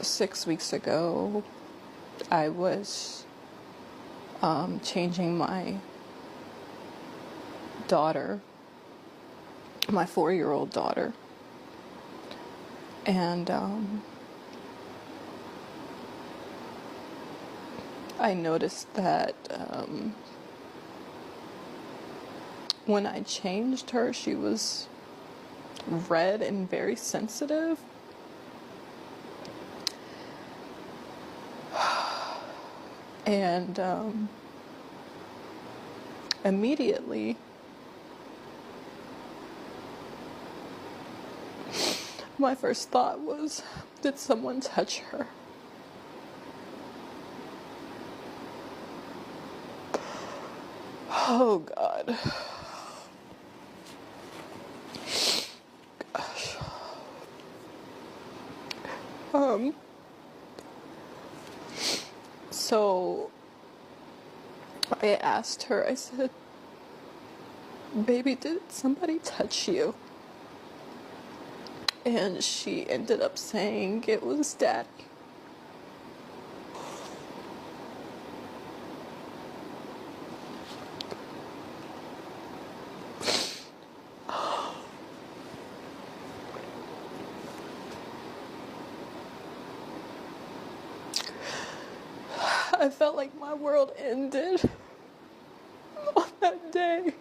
6 weeks ago, I was changing my daughter, my 4-year-old daughter, and I noticed that when I changed her, she was red and very sensitive. And immediately, my first thought was, did someone touch her? Oh God. Gosh. So I asked her, I said, baby, did somebody touch you? And she ended up saying it was Daddy. I felt like my world ended on that day.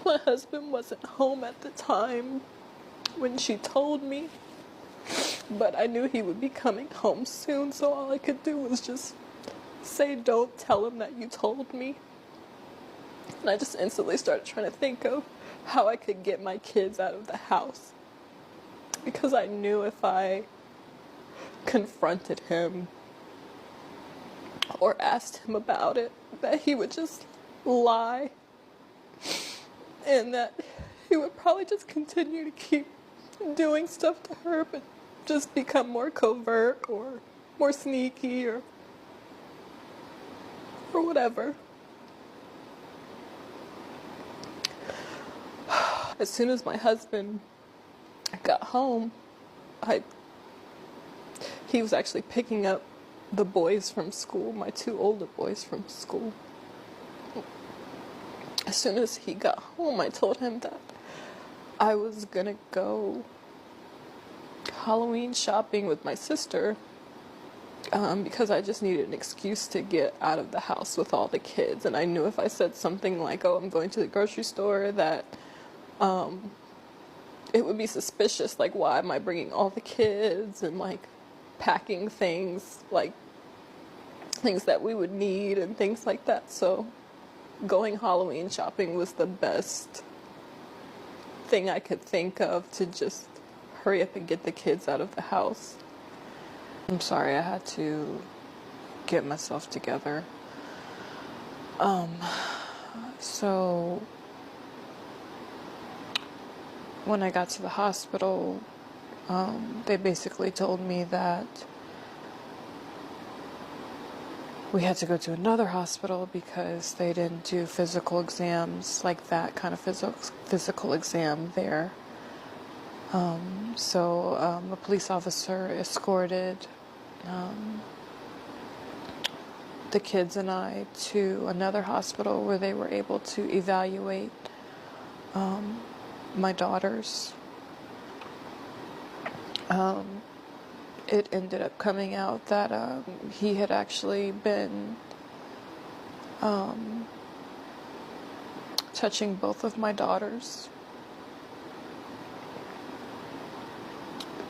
My husband wasn't home at the time when she told me, but I knew he would be coming home soon, so all I could do was just say, don't tell him that you told me. And I just instantly started trying to think of how I could get my kids out of the house. Because I knew if I confronted him or asked him about it, that he would just lie. And that he would probably just continue to keep doing stuff to her, but just become more covert or more sneaky or whatever. As soon as my husband got home, he was actually picking up the boys from school, my 2 older boys from school. As soon as he got home, I told him that I was gonna go Halloween shopping with my sister because I just needed an excuse to get out of the house with all the kids. And I knew if I said something like, oh, I'm going to the grocery store, that it would be suspicious. Like, why am I bringing all the kids and like packing things, like things that we would need and things like that. So going Halloween shopping was the best thing I could think of to just hurry up and get the kids out of the house. I'm sorry, I had to get myself together. So when I got to the hospital, they basically told me that we had to go to another hospital because they didn't do physical exams, like that kind of physical exam there. So a police officer escorted the kids and I to another hospital where they were able to evaluate my daughters. It ended up coming out that he had actually been touching both of my daughters,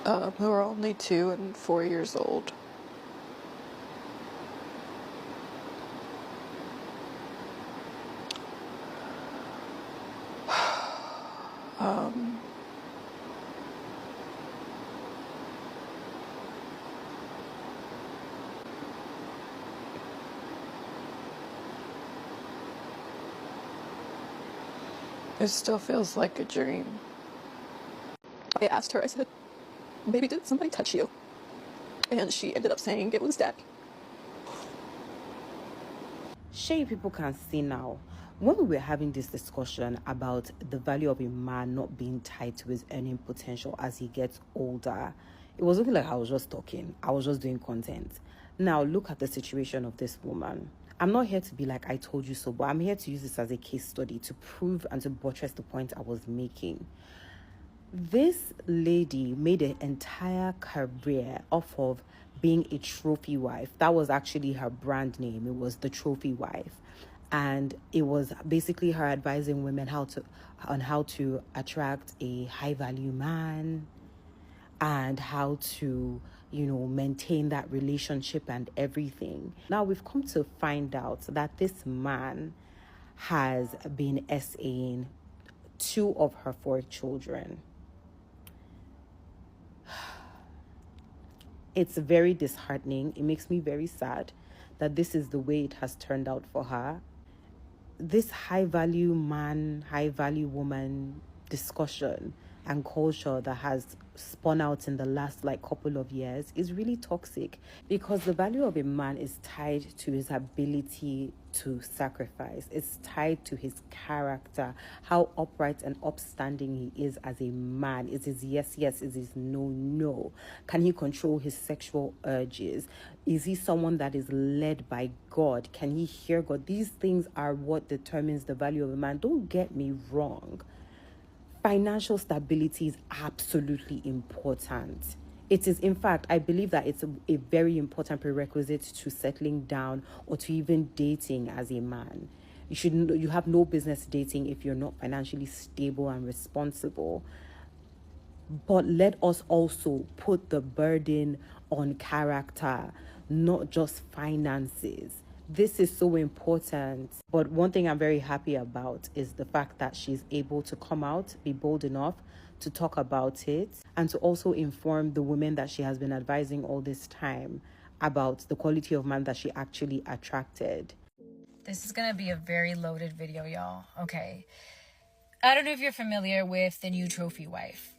who are only 2 and 4 years old. It still feels like a dream. I asked her, I said, baby, did somebody touch you? And she ended up saying it was Daddy. sure people can see now, when we were having this discussion about the value of a man not being tied to his earning potential as he gets older, it was looking like I was just talking. I was just doing content. Now, look at the situation of this woman. I'm not here to be like, I told you so, but I'm here to use this as a case study to prove and to buttress the point I was making. This lady made an entire career off of being a trophy wife. That was actually her brand name. It was the trophy wife. And it was basically her advising women how to attract a high value man and how to, maintain that relationship and everything. Now we've come to find out that this man has been SAing 2 of her 4 children. It's very disheartening. It makes me very sad that this is the way it has turned out for her. This high value man, high value woman discussion and culture that has spun out in the last couple of years is really toxic, because the value of a man is tied to his ability to sacrifice. It's tied to his character, how upright and upstanding he is as a man. Is his yes, is his no, no? Can he control his sexual urges? Is he someone that is led by God? Can he hear God? These things are what determines the value of a man. Don't get me wrong. Financial stability is absolutely important. It is, in fact, I believe that it's a very important prerequisite to settling down or to even dating as a man. You have no business dating if you're not financially stable and responsible. But let us also put the burden on character, not just finances. This is so important. But one thing I'm very happy about is the fact that she's able to come out, be bold enough to talk about it, and to also inform the women that she has been advising all this time about the quality of man that she actually attracted. This is going to be a very loaded video, y'all. Okay. I don't know if you're familiar with the new trophy wife.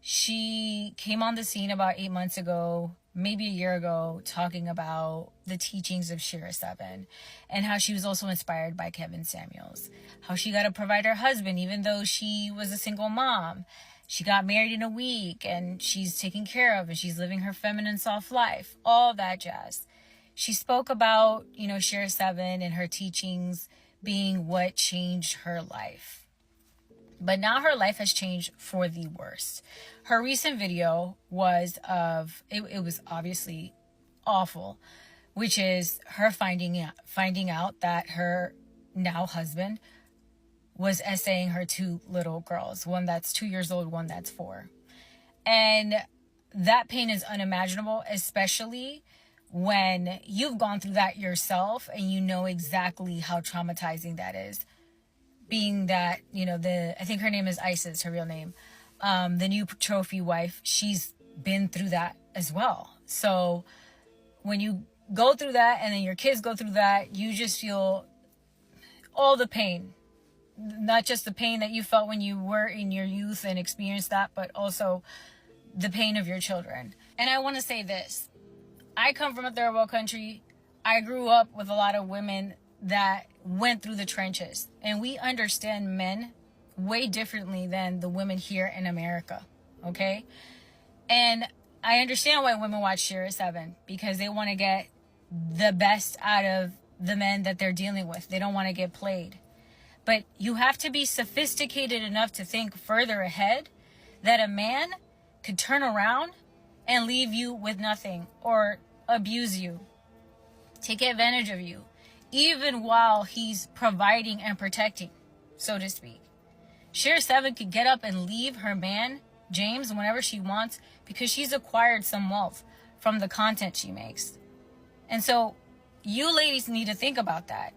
She came on the scene about 8 months ago, maybe a year ago, talking about the teachings of Shira 7 and how she was also inspired by Kevin Samuels. How she got to provide her husband even though she was a single mom. She got married in a week and she's taken care of and she's living her feminine soft life. All that jazz. She spoke about, Shira 7 and her teachings being what changed her life. But now her life has changed for the worse. Her recent video was it was obviously awful, which is her finding out that her now husband was essaying her 2 little girls, one that's 2 years old, one that's 4. And that pain is unimaginable, especially when you've gone through that yourself and you know exactly how traumatizing that is. Being that, I think her name is Isis, her real name, the new trophy wife, she's been through that as well. So when you go through that and then your kids go through that, you just feel all the pain. Not just the pain that you felt when you were in your youth and experienced that, but also the pain of your children. And I want to say this. I come from a third world country. I grew up with a lot of women that went through the trenches, and we understand men way differently than the women here in America, okay? And I understand why women watch Shira 7, because they want to get the best out of the men that they're dealing with. They don't want to get played. But you have to be sophisticated enough to think further ahead that a man could turn around and leave you with nothing or abuse you, take advantage of you, even while he's providing and protecting, so to speak. Shira 7 could get up and leave her man, James, whenever she wants because she's acquired some wealth from the content she makes. And so you ladies need to think about that.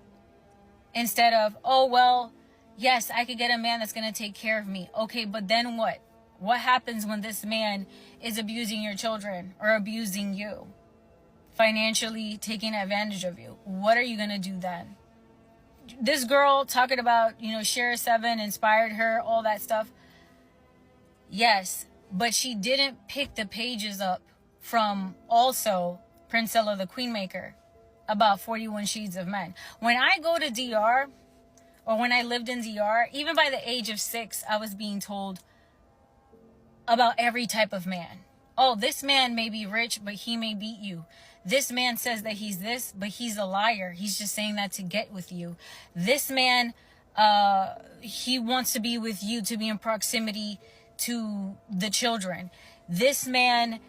Instead of, oh, well, yes, I could get a man that's going to take care of me. Okay, but then what? What happens when this man is abusing your children or abusing you? Financially taking advantage of you. What are you going to do then? This girl talking about, Shira 7 inspired her, all that stuff. Yes, but she didn't pick the pages up from also Princella the Queenmaker. about 41 Shades of Men. When I go to DR, or when I lived in DR, even by the age of 6, I was being told about every type of man. Oh, this man may be rich, but he may beat you. This man says that he's this, but he's a liar. He's just saying that to get with you. This man, he wants to be with you, to be in proximity to the children. This man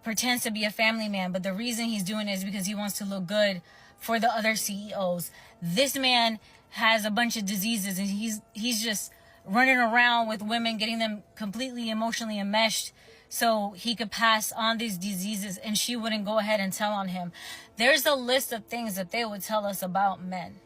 pretends to be a family man, but the reason he's doing it is because he wants to look good for the other CEOs. This man has a bunch of diseases, and he's just running around with women, getting them completely emotionally enmeshed so he could pass on these diseases and she wouldn't go ahead and tell on him. There's a list of things that they would tell us about men.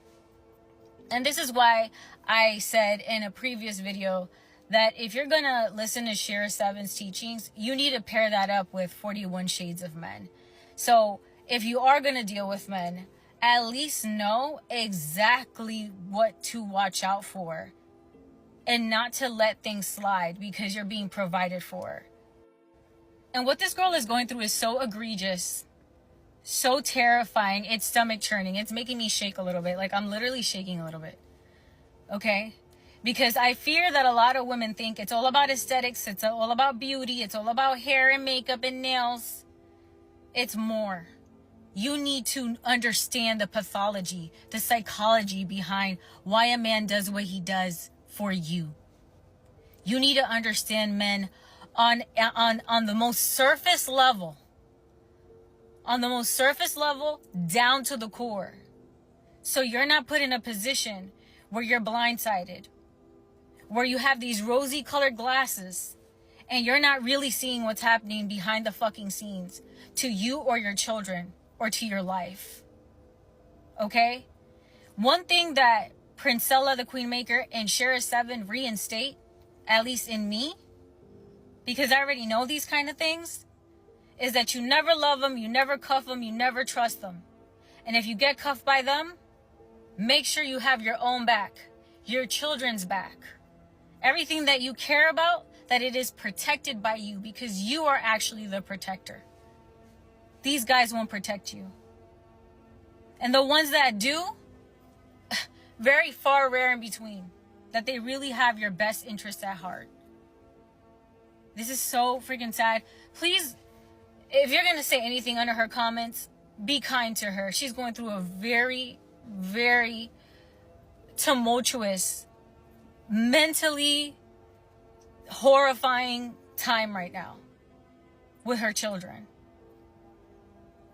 And this is why I said in a previous video that if you're going to listen to Shira 7's teachings, you need to pair that up with 41 Shades of Men. So if you are going to deal with men, at least know exactly what to watch out for and not to let things slide because you're being provided for. And what this girl is going through is so egregious, so terrifying. It's stomach churning. It's making me shake a little bit. Like, I'm literally shaking a little bit. Okay? Because I fear that a lot of women think it's all about aesthetics. It's all about beauty. It's all about hair and makeup and nails. It's more. You need to understand the pathology, the psychology behind why a man does what he does for you. You need to understand men on the most surface level. On the most surface level, down to the core. So you're not put in a position where you're blindsided, where you have these rosy colored glasses and you're not really seeing what's happening behind the fucking scenes to you or your children or to your life. Okay? One thing that Princella the Queenmaker and Shira 7 reinstate, at least in me, because I already know these kind of things, is that you never love them, you never cuff them, you never trust them. And if you get cuffed by them, make sure you have your own back, your children's back. Everything that you care about, that it is protected by you because you are actually the protector. These guys won't protect you. And the ones that do, very far rare in between, that they really have your best interests at heart. This is so freaking sad. Please, if you're going to say anything under her comments, be kind to her. She's going through a very, very tumultuous, mentally horrifying time right now with her children.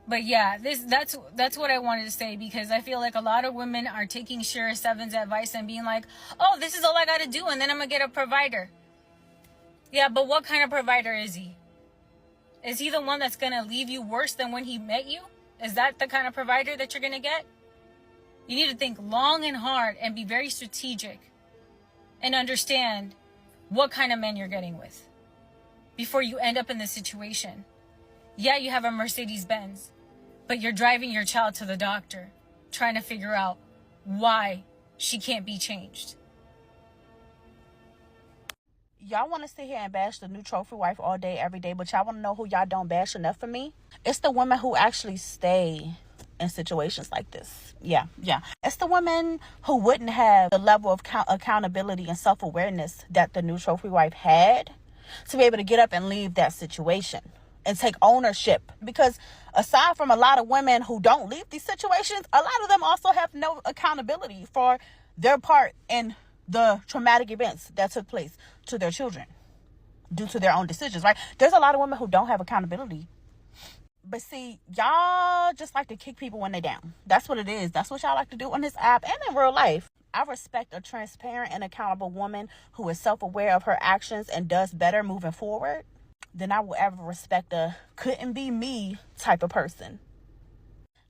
But yeah, that's what I wanted to say, because I feel like a lot of women are taking Shira 7's advice and being like, oh, this is all I got to do and then I'm going to get a provider. Yeah, but what kind of provider is he? Is he the one that's going to leave you worse than when he met you? Is that the kind of provider that you're going to get? You need to think long and hard and be very strategic and understand what kind of men you're getting with before you end up in this situation. Yeah, you have a Mercedes-Benz, but you're driving your child to the doctor trying to figure out why she can't be changed. Y'all want to sit here and bash the new trophy wife all day, every day, but y'all want to know who y'all don't bash enough for me? It's the women who actually stay in situations like this. Yeah. It's the women who wouldn't have the level of accountability and self-awareness that the new trophy wife had to be able to get up and leave that situation and take ownership. Because aside from a lot of women who don't leave these situations, a lot of them also have no accountability for their part in the traumatic events that took place to their children due to their own decisions, right? There's a lot of women who don't have accountability. But see, y'all just like to kick people when they're down. That's what it is. That's what y'all like to do on this app and in real life. I respect a transparent and accountable woman who is self-aware of her actions and does better moving forward than I will ever respect a couldn't be me type of person.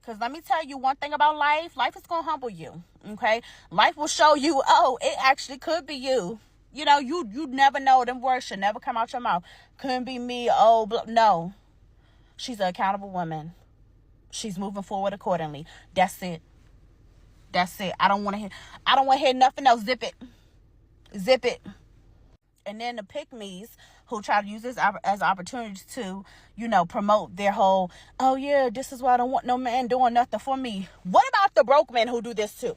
Because let me tell you one thing about life. Life is going to humble you, okay? Life will show you, oh, it actually could be you. You know, you never know. Them words should never come out your mouth. Couldn't be me, no. She's an accountable woman. She's moving forward accordingly. That's it. I don't want to hear nothing else. Zip it. And then the pick-me's who try to use this as opportunity to, you know, promote their whole, oh yeah, this is why I don't want no man doing nothing for me. What about the broke men who do this too?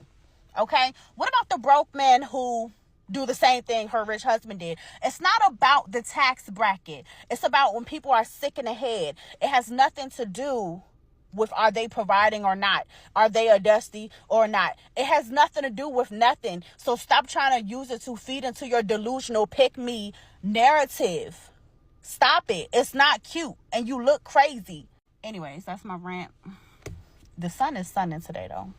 Okay? What about the broke men who do the same thing her rich husband did? It's not about the tax bracket. It's about when people are sick in the head. It has nothing to do with are they providing or not? Are they a dusty or not? It has nothing to do with nothing. So stop trying to use it to feed into your delusional pick me narrative. Stop it. It's not cute and you look crazy. Anyways, that's my rant. The sun is sunning today though.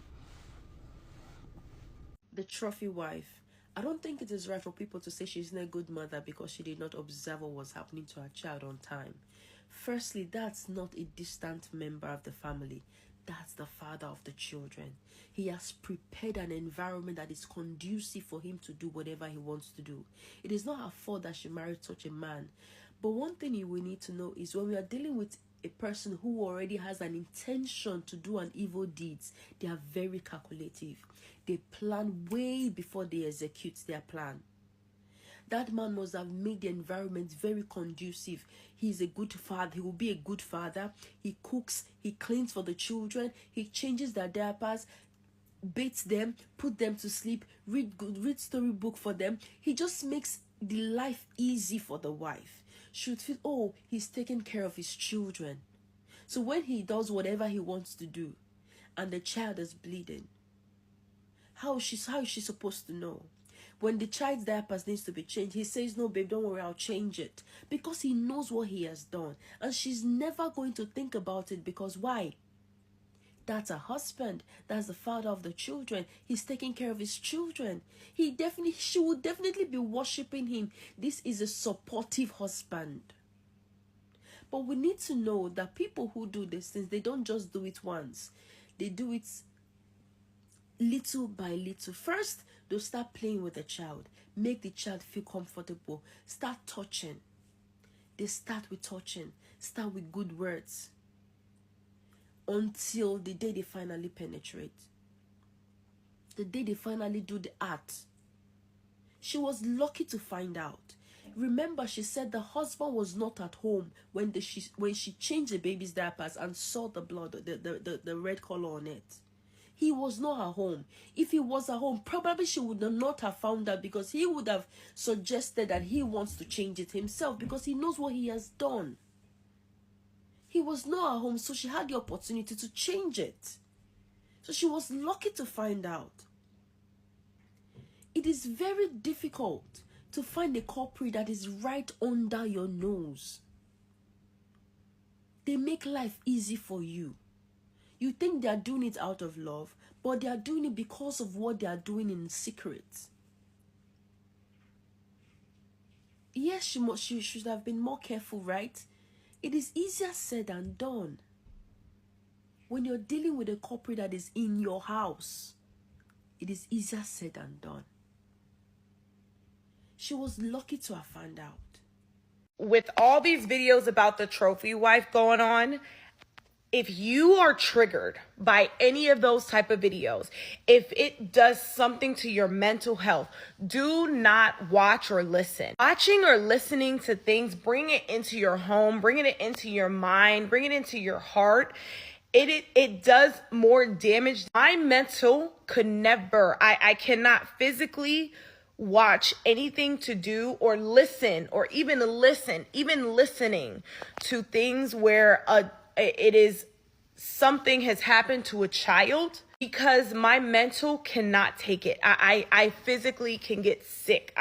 The trophy wife. I don't think it is right for people to say she's not a good mother because she did not observe what was happening to her child on time. Firstly, that's not a distant member of the family. That's the father of the children. He has prepared an environment that is conducive for him to do whatever he wants to do. It is not her fault that she married such a man. But one thing you will need to know is when we are dealing with a person who already has an intention to do an evil deeds, they are very calculative. They plan way before they execute their plan. That man must have made the environment very conducive. He's a good father. He will be a good father. He cooks. He cleans for the children. He changes their diapers, bathes them, put them to sleep, read storybook for them. He just makes the life easy for the wife. She would feel, oh, he's taking care of his children. So when he does whatever he wants to do, and the child is bleeding, how is she supposed to know? When the child's diapers needs to be changed, he says, no, babe, don't worry, I'll change it. Because he knows what he has done. And she's never going to think about it because why? That's a husband. That's the father of the children. He's taking care of his children. She would definitely be worshiping him. This is a supportive husband. But we need to know that people who do these things, they don't just do it once. They do it little by little. First, they'll start playing with the child. Make the child feel comfortable. Start touching. They start with touching. Start with good words. Until the day they finally penetrate. The day they finally do the act. She was lucky to find out. Remember, she said the husband was not at home when she changed the baby's diapers and saw the blood, the red color on it. He was not at home. If he was at home, probably she would not have found out because he would have suggested that he wants to change it himself because he knows what he has done. He was not at home, so she had the opportunity to change it. So she was lucky to find out. It is very difficult to find a culprit that is right under your nose. They make life easy for you. You think they are doing it out of love, but they are doing it because of what they are doing in secret. Yes, she should have been more careful, right? It is easier said than done. When you're dealing with a culprit that is in your house, it is easier said than done. She was lucky to have found out. With all these videos about the trophy wife going on, if you are triggered by any of those type of videos, if it does something to your mental health, do not watch or listen. Watching or listening to things, bring it into your home, bringing it into your mind, bring it into your heart. It does more damage. My mental could never, I cannot physically watch anything to do or listen or even listening to things where it is something has happened to a child because my mental cannot take it. I physically can get sick.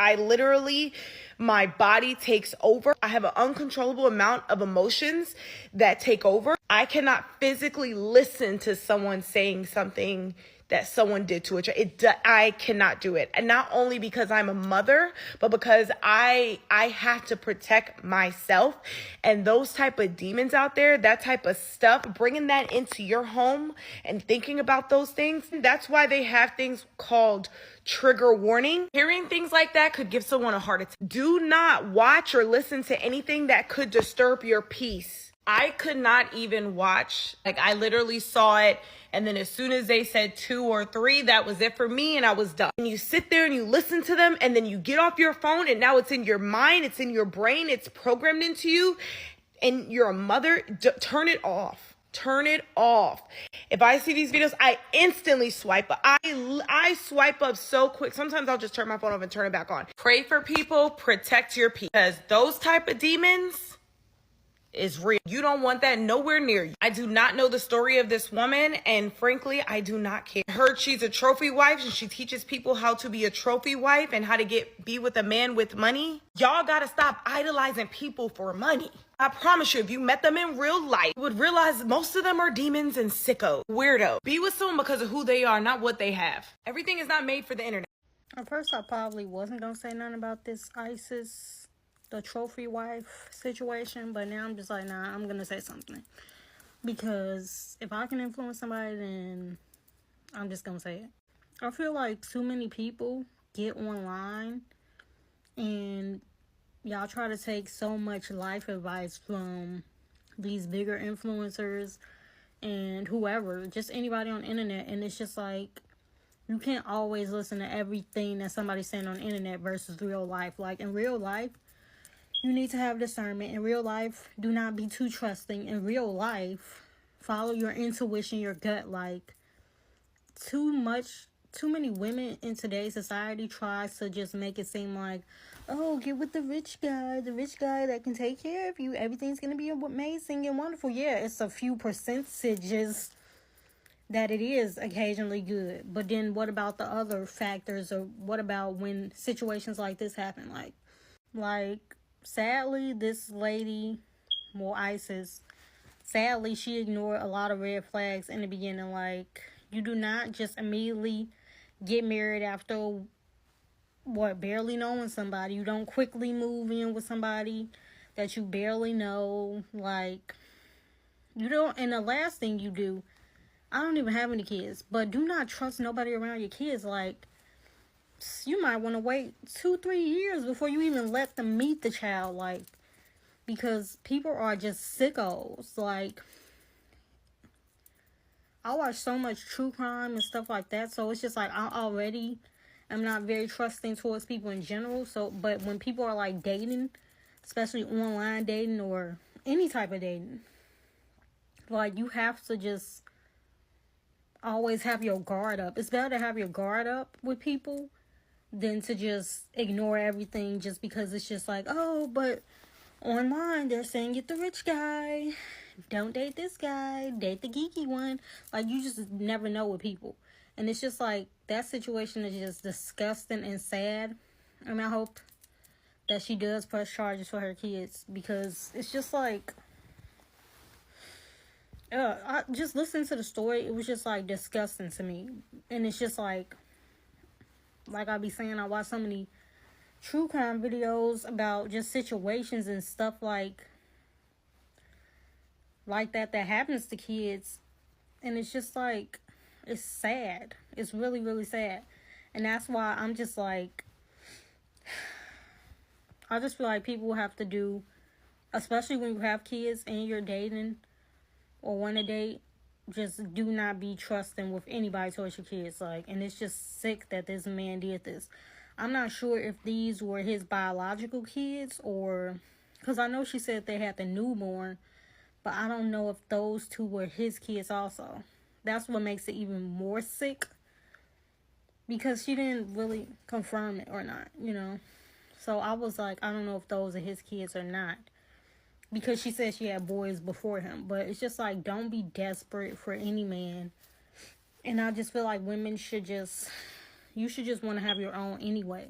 My body takes over. I have an uncontrollable amount of emotions that take over. I cannot physically listen to someone saying something that someone did to a child. I cannot do it. And not only because I'm a mother, but because I have to protect myself. And those type of demons out there, that type of stuff, bringing that into your home and thinking about those things, that's why they have things called trigger warning. Hearing things like that could give someone a heart attack. Do not watch or listen to anything that could disturb your peace. I could not even watch. Like, I literally saw it, and then as soon as they said 2 or 3, that was it for me, and I was done. And you sit there and you listen to them, and then you get off your phone, and now it's in your mind, it's in your brain, it's programmed into you, and you're a mother. Turn it off. Turn it off. If I see these videos, I instantly swipe up. I swipe up so quick. Sometimes I'll just turn my phone off and turn it back on. Pray for people, protect your people, because those type of demons is real. You don't want that nowhere near you. I do not know the story of this woman, and frankly, I do not care. I heard she's a trophy wife, and she teaches people how to be a trophy wife and how to be with a man with money. Y'all gotta stop idolizing people for money. I promise you, if you met them in real life, you would realize most of them are demons and sickos, weirdo. Be with someone because of who they are, not what they have. Everything is not made for the internet. At first, I probably wasn't gonna say nothing about this ISIS, the trophy wife situation, but now I'm just like, nah, I'm gonna say something. Because if I can influence somebody, then I'm just gonna say it. I feel like too many people get online and y'all try to take so much life advice from these bigger influencers and whoever, just anybody on the internet, and it's just like, you can't always listen to everything that somebody's saying on the internet versus real life. Like, in real life, you need to have discernment. In real life, do not be too trusting. In real life, follow your intuition, your gut. Like, too many women in today's society tries to just make it seem like, oh, get with the rich guy that can take care of you. Everything's going to be amazing and wonderful. Yeah, it's a few percentages that it is occasionally good. But then what about the other factors? Or what about when situations like this happen? Like sadly, this lady, well, ISIS, sadly, she ignored a lot of red flags in the beginning. Like, you do not just immediately get married after, barely knowing somebody. You don't quickly move in with somebody that you barely know. Like, you don't, and the last thing you do, I don't even have any kids, but do not trust nobody around your kids. Like, you might want to wait 2-3 years before you even let them meet the child. Like, because people are just sickos. Like, I watch so much true crime and stuff like that, so it's just like, I already am not very trusting towards people in general. So, but when people are like dating, especially online dating or any type of dating, like, you have to just always have your guard up. It's better to have your guard up with people than to just ignore everything just because it's just like, oh, but online they're saying get the rich guy, don't date this guy, date the geeky one. Like, you just never know with people, and it's just like, that situation is just disgusting and sad. And I hope that she does press charges for her kids, because it's just like, I just listened to the story. It was just like disgusting to me. And it's just like I be saying, I watch so many true crime videos about just situations and stuff like that happens to kids. And it's just like, it's sad. It's really, really sad. And that's why I'm just like, I just feel like people have to do, especially when you have kids and you're dating or want to date, just do not be trusting with anybody towards your kids. Like, and it's just sick that this man did this. I'm not sure if these were his biological kids, or, because I know she said they had the newborn, but I don't know if those two were his kids also. That's what makes it even more sick, because she didn't really confirm it or not, you know. So I was like, I don't know if those are his kids or not, because she said she had boys before him. But it's just like, don't be desperate for any man. And I just feel like women should just, you should just want to have your own anyway.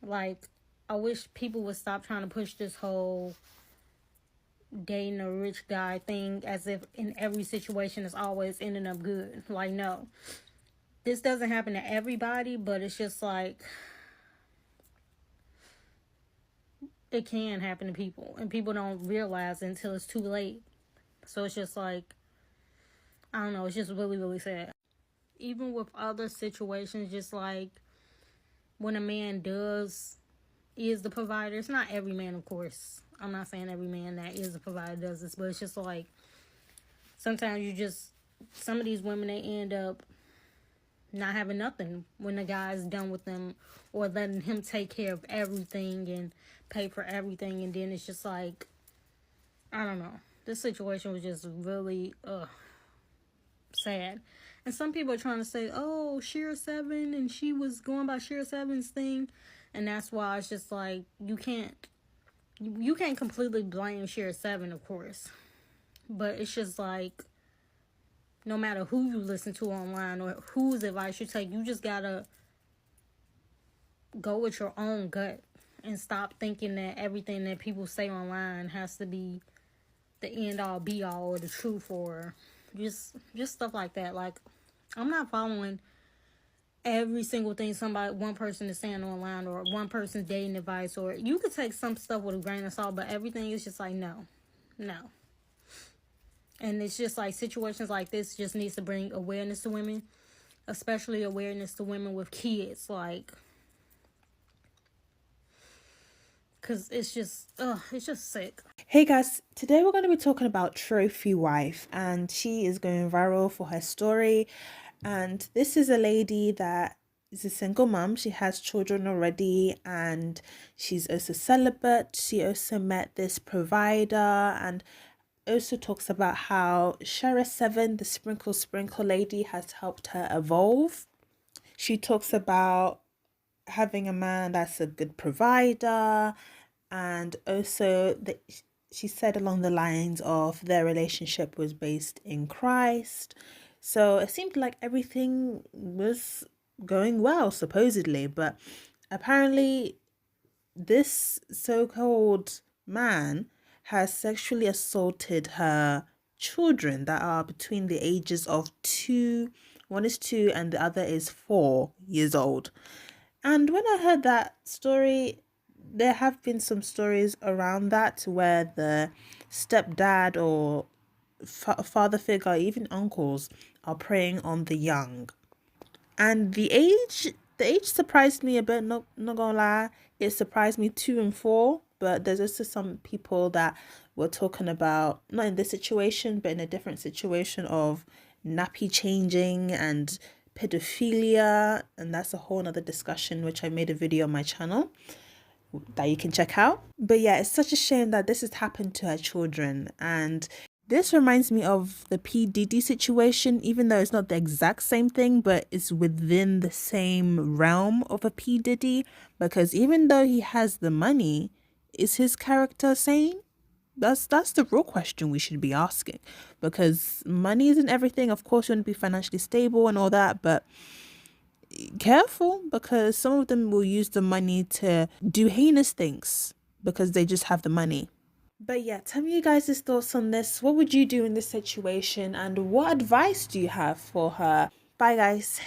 Like, I wish people would stop trying to push this whole dating a rich guy thing as if in every situation it's always ending up good. Like, no. This doesn't happen to everybody, but it's just like, it can happen to people, and people don't realize it until it's too late. So it's just like, I don't know, it's just really, really sad. Even with other situations, just like when a man is the provider, it's not every man, of course. I'm not saying every man that is a provider does this, but it's just like sometimes some of these women, they end up not having nothing when the guy's done with them, or letting him take care of everything and pay for everything, and then it's just like, I don't know. This situation was just really sad. And some people are trying to say, oh, Sheer 7, and she was going by Sheer 7's thing, and that's why it's just like you can't completely blame Sheer 7, of course, but it's just like no matter who you listen to online or whose advice you take, you just gotta go with your own gut and stop thinking that everything that people say online has to be the end all be all or the truth, or just stuff like that. Like, I'm not following every single thing one person is saying online, or one person's dating advice, or you could take some stuff with a grain of salt, but everything is just like no. And it's just like situations like this just needs to bring awareness to women, especially awareness to women with kids, like, because it's just sick. Hey guys, today we're going to be talking about Trophy Wife, and she is going viral for her story. And this is a lady that is a single mom. She has children already, and she's also celibate. She also met this provider, and also talks about how Shara 7, the sprinkle lady, has helped her evolve. She talks about having a man that's a good provider, and also she said along the lines of their relationship was based in Christ. So it seemed like everything was going well, supposedly, but apparently this so-called man has sexually assaulted her children that are between the ages of 2. One is 2 and the other is 4 years old. And when I heard that story, there have been some stories around that where the stepdad or father figure, even uncles, are preying on the young. And the age surprised me a bit, not gonna lie. It surprised me 2 and 4, but there's also some people that were talking about, not in this situation, but in a different situation, of nappy changing and pedophilia, and that's a whole nother discussion which I made a video on my channel that you can check out. But yeah, it's such a shame that this has happened to her children, and this reminds me of the P. Diddy situation, even though it's not the exact same thing, but it's within the same realm of a P. Diddy, because even though he has the money, is his character sane? That's the real question we should be asking, because money isn't everything. Of course, you want to be financially stable and all that, but careful, because some of them will use the money to do heinous things because they just have the money. But yeah, tell me you guys' thoughts on this. What would you do in this situation, and what advice do you have for her? Bye guys.